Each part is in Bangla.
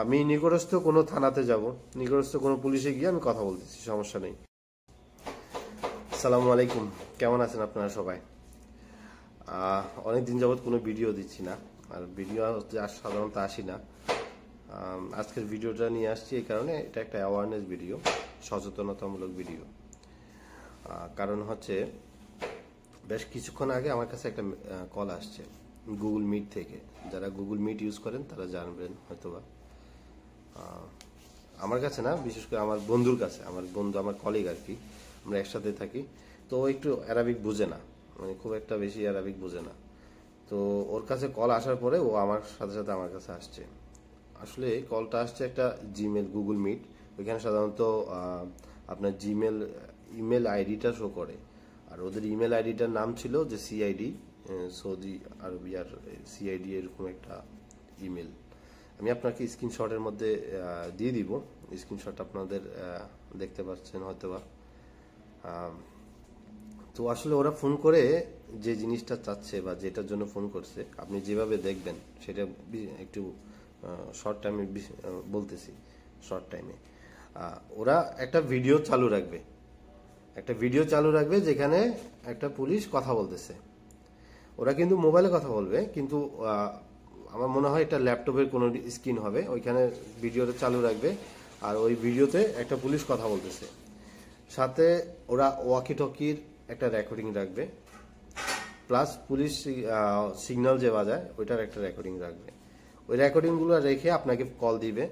আমি নিকটস্থ কোনো থানাতে যাব, নিকটস্থ কোনো পুলিশে গিয়ে আমি কথা বলতেছি, সমস্যা নেই। আসসালামু আলাইকুম, কেমন আছেন আপনারা সবাই? অনেকদিন যাবৎ কোনো ভিডিও দিচ্ছি না, আর ভিডিও সাধারণত আসি না। আজকের ভিডিওটা নিয়ে আসছি এই কারণে, এটা একটা অ্যাওয়ারনেস ভিডিও, সচেতনতামূলক ভিডিও। কারণ হচ্ছে বেশ কিছুক্ষণ আগে আমার কাছে একটা কল আসছে গুগল মিট থেকে। যারা গুগল মিট ইউজ করেন তারা জানবেন হয়তোবা। আমার কাছে না, বিশেষ করে আমার বন্ধুর কাছে, আমার বন্ধু, আমার কলিগ আর কি, আমরা একসাথে থাকি। তো ও একটু অ্যারাবিক বুঝে না, মানে খুব একটা বেশি অ্যারাবিক বুঝে না। তো ওর কাছে কল আসার পরে ও আমার সাথে সাথে আমার কাছে আসছে। আসলে কলটা আসছে একটা জিমেল, গুগল মিট। ওইখানে সাধারণত আপনার জিমেল ইমেল আইডিটা শো করে, আর ওদের ইমেল আইডিটার নাম ছিল যে সিআইডি, সৌদি আরবিয়ার সিআইডি, এরকম একটা ইমেল। আমি আপনাকে স্ক্রিনশটের মধ্যে দিয়ে দিব, স্ক্রিনশট আপনাদের দেখতে পাচ্ছেন হয়তোবা। তো আসলে ওরা ফোন করে যে জিনিসটা চাচ্ছে বা যেটার জন্য ফোন করছে, আপনি যেভাবে দেখবেন সেটা একটু শর্ট টাইমে বলতেছি। শর্ট টাইমে ওরা একটা ভিডিও চালু রাখবে, যেখানে একটা পুলিশ কথা বলতেছে। ওরা কিন্তু মোবাইলে কথা বলবে, কিন্তু আমার মনে হয় এটা ল্যাপটপের কোনো স্ক্রিন হবে, ওইখানে ভিডিওটা চালু রাখবে, আর ওই ভিডিওতে একটা পুলিশ কথা বলতেছে। সাথে ওরা ওয়াকি টকির একটা রেকর্ডিং রাখবে, প্লাস পুলিশ সিগন্যাল যে বাজায় ওইটার একটা রেকর্ডিং রাখবে। ওই রেকর্ডিংগুলো রেখে আপনাকে কল দিবে।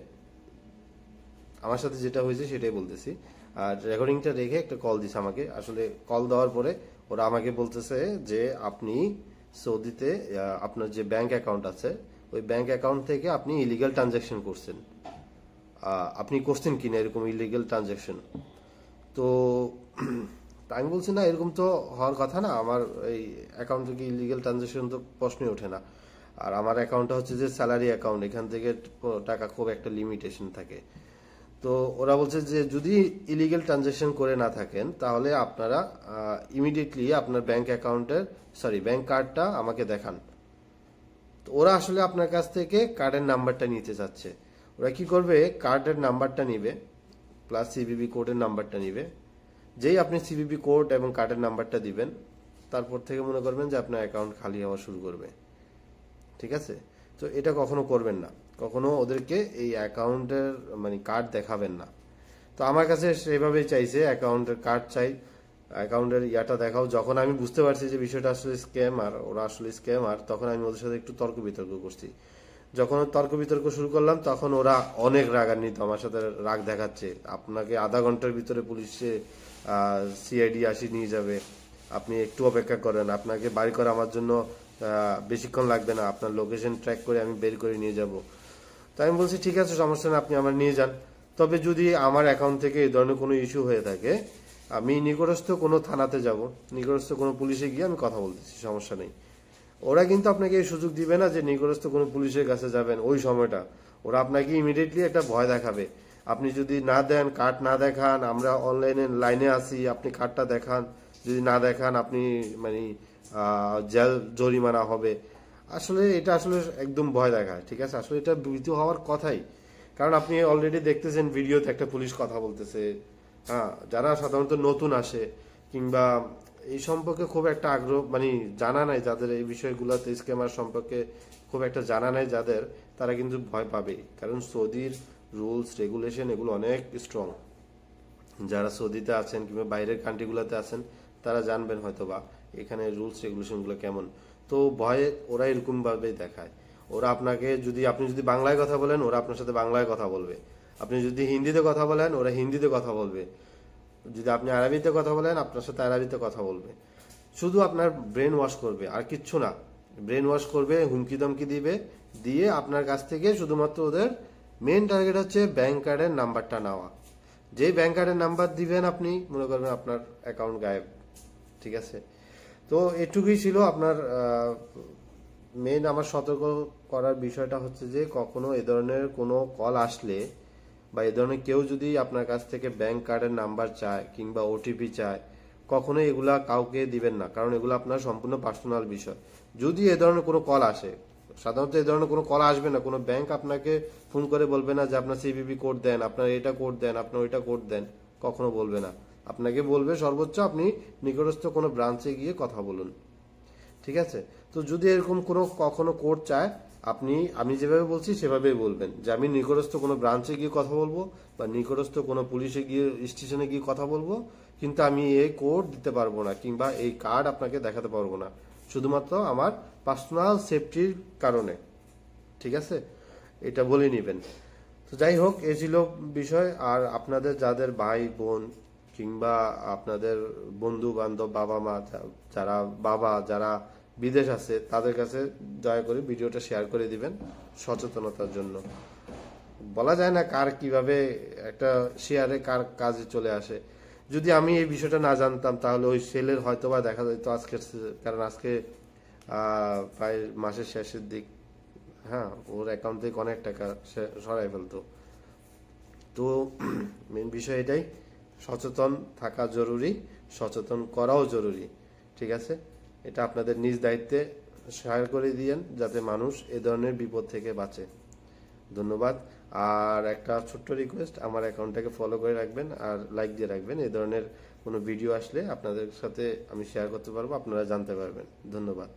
আমার সাথে যেটা হয়েছে সেটাই বলতেছি। আর রেকর্ডিংটা রেখে একটা কল দিছে আমাকে। আসলে কল দেওয়ার পরে ওরা আমাকে বলতেছে যে আপনি সৌদিতে আপনার যে ব্যাংক অ্যাকাউন্ট আছে, ওই ব্যাংক অ্যাকাউন্ট থেকে আপনি ইলিগাল ট্রানজাকশন করছেন, আপনি করছেন কিনা এরকম ইলিগাল ট্রানজাকশন। তো আমি বলছি না, এরকম তো হওয়ার কথা না, আমার এই অ্যাকাউন্ট থেকে ইলিগাল ট্রানজাকশন তো প্রশ্নই ওঠে না। আর আমার অ্যাকাউন্টটা হচ্ছে যে স্যালারি অ্যাকাউন্ট, এখান থেকে টাকা খুব একটা লিমিটেশন থাকে। তো ওরা বলছে যে যদি ইলিগাল ট্রানজাকশন করে না থাকেন তাহলে আপনারা ইমিডিয়েটলি আপনার ব্যাংক অ্যাকাউন্টের ব্যাংক কার্ডটা আমাকে দেখান। তো ওরা আসলে আপনার কাছ থেকে কার্ডের নাম্বারটা নিতে চাচ্ছে। ওরা কি করবে, কার্ডের নাম্বারটা নিবে প্লাস সিভিভি কোডের নাম্বারটা নিবে। যেই আপনি সিভিভি কোড এবং কার্ডের নাম্বারটা দিবেন, তারপর থেকে মনে করবেন যে আপনার অ্যাকাউন্ট খালি হওয়া শুরু করবে। ঠিক আছে? তো এটা কখনো করবেন না, কখনো ওদেরকে এই অ্যাকাউন্টের মানে কার্ড দেখাবেন না। তো আমার কাছে সেভাবেই চাইছে, অ্যাকাউন্টের কার্ড চাই, অ্যাকাউন্টের ইয়াটা দেখাও। যখন আমি বুঝতে পারছি যে বিষয়টা আসলে স্ক্যাম, আর ওরা আসলে স্ক্যামার, তখন আমি ওদের সাথে একটু তর্ক বিতর্ক করছি। যখন তর্ক বিতর্ক শুরু করলাম তখন ওরা অনেক রাগান্বিত, আমার সাথে রাগ দেখাচ্ছে। আপনাকে আধা ঘন্টার ভিতরে পুলিশে সিআইডি আসি নিয়ে যাবে, আপনি একটু অপেক্ষা করেন, আপনাকে বাড়ি করে আমার জন্য বেশিক্ষণ লাগবে না, আপনার লোকেশন ট্র্যাক করে আমি বের করে নিয়ে যাব। তো আমি বলছি ঠিক আছে, সমস্যা নেই, আপনি আমার নিয়ে যান। তবে যদি আমার অ্যাকাউন্ট থেকে এই ধরনের কোনো ইস্যু হয়ে থাকে, আমি নিকটস্থ কোনো থানাতে যাব, নিকটস্থ কোনো পুলিশে গিয়ে আমি কথা বলতেছি, সমস্যা নেই। ওরা কিন্তু আপনাকে এই সুযোগ দিবে না যে নিকটস্থ কোনো পুলিশের কাছে যাবেন ওই সময়টা। ওরা আপনাকে ইমিডিয়েটলি একটা ভয় দেখাবে। আপনি যদি না দেন, কার্ড না দেখান, আমরা অনলাইনে লাইনে আসি, আপনি কার্ডটা দেখান, যদি না দেখান আপনি মানে জেল জরিমানা হবে। আসলে এটা আসলে একদম ভয় দেখায়। ঠিক আছে? আসলে এটা ভীতি হওয়ার কথাই, কারণ আপনি অলরেডি দেখতেছেন ভিডিওতে একটা পুলিশ কথা বলতেছে। হ্যাঁ, যারা সাধারণত নতুন আসে কিংবা এই সম্পর্কে খুব একটা আগ্রহ মানে জানা নাই, যাদের এই বিষয়গুলোতে স্ক্যামার সম্পর্কে খুব একটা জানা নাই যাদের, তারা কিন্তু ভয় পাবে। কারণ সৌদির রুলস রেগুলেশন এগুলো অনেক স্ট্রং। যারা সৌদিতে আছেন কিংবা বাইরের কান্ট্রিগুলোতে আছেন তারা জানবেন হয়তোবা এখানে রুলস রেগুলেশনগুলো কেমন। তো ভয়ে ওরা এরকম ভাবে দেখায়। ওরা আপনাকে আপনি যদি বাংলায় কথা বলেন, ওরা আপনার সাথে বাংলায় কথা বলবে। আপনি যদি হিন্দিতে কথা বলেন, ওরা হিন্দিতে কথা বলবে। যদি আপনি আরবিতে কথা বলেন, আপনার সাথে আরবিতে কথা বলবে। শুধু আপনার ব্রেন ওয়াশ করবে, আর কিচ্ছু না। ব্রেন ওয়াশ করবে, হুমকি দমকি দিবে, দিয়ে আপনার কাছ থেকে শুধুমাত্র ওদের মেন টার্গেট হচ্ছে ব্যাংক কার্ডের নাম্বারটা নেওয়া। যেই ব্যাংক কার্ডের নাম্বার দিবেন আপনি মনে করবেন আপনার অ্যাকাউন্ট গায়েব। ঠিক আছে? তো এটুকুই ছিল আপনার মেন আমার সতর্ক করার বিষয়টা হচ্ছে যে কখনো এ ধরনের কোনো কল আসলে বা এ ধরনের কেউ যদি আপনার কাছ থেকে ব্যাংক কার্ডের নাম্বার চায় কিংবা ওটিপি চায়, কখনোই এগুলা কাউকে দিবেন না, কারণ এগুলো আপনার সম্পূর্ণ পার্সোনাল বিষয়। যদি এ ধরনের কোনো কল আসে, সাধারণত এই ধরনের কোনো কল আসবে না, কোনো ব্যাংক আপনাকে ফোন করে বলবে না যে আপনার সিভিভি কোড দেন, আপনার এটা কোড দেন, আপনার ওইটা কোড দেন, কখনো বলবে না। আপনাকে বলবে সর্বোচ্চ আপনি নিকটস্থ কোনো ব্রাঞ্চে গিয়ে কথা বলুন, ঠিক আছে? তো যদি এরকম কোনো কখনো কোড চায়, আমি যেভাবে বলছি সেভাবেই বলবেন যে আমি নিকটস্থ কোনো ব্রাঞ্চে গিয়ে কথা বলবো বা নিকটস্থ কোনো পুলিশে গিয়ে স্টেশনে গিয়ে কথা বলবো, কিন্তু আমি এই কোড দিতে পারবো না কিংবা এই কার্ড আপনাকে দেখাতে পারবো না, শুধুমাত্র আমার পার্সোনাল সেফটির কারণে, ঠিক আছে? এটা বলে নেবেন। তো যাই হোক, এ ছিল বিষয়। আর আপনাদের যাদের ভাই বোন কিংবা আপনাদের বন্ধু বান্ধব, বাবা মা, যারা বিদেশ আছে, তাদের কাছে দয়া করে ভিডিওটা শেয়ার করে দিবেন সচেতনতার জন্য। বলা যায় না কার কিভাবে একটা শেয়ারে কার কাজে চলে আসে। যদি আমি এই বিষয়টা না জানতাম তাহলে ওই সেলের হয়তোবা দেখা যেত আজকে, কারণ আজকে প্রায় মাসের শেষের দিক, হ্যাঁ, ওর অ্যাকাউন্ট থেকে অনেক টাকা সরাই ফেলতো। তো মেন বিষয় এটাই, সচেতন থাকা জরুরি, সচেতন করাও জরুরি, ঠিক আছে? এটা আপনাদের নিজ দায়িত্বে শেয়ার করে দিয়েন যাতে মানুষ এ ধরনের বিপদ থেকে বাঁচে। ধন্যবাদ। আর একটা ছোট্ট রিকোয়েস্ট, আমার অ্যাকাউন্টটাকে ফলো করে রাখবেন আর লাইক দিয়ে রাখবেন। এই ধরনের কোনো ভিডিও আসলে আপনাদের সাথে আমি শেয়ার করতে পারবো, আপনারা জানতে পারবেন। ধন্যবাদ।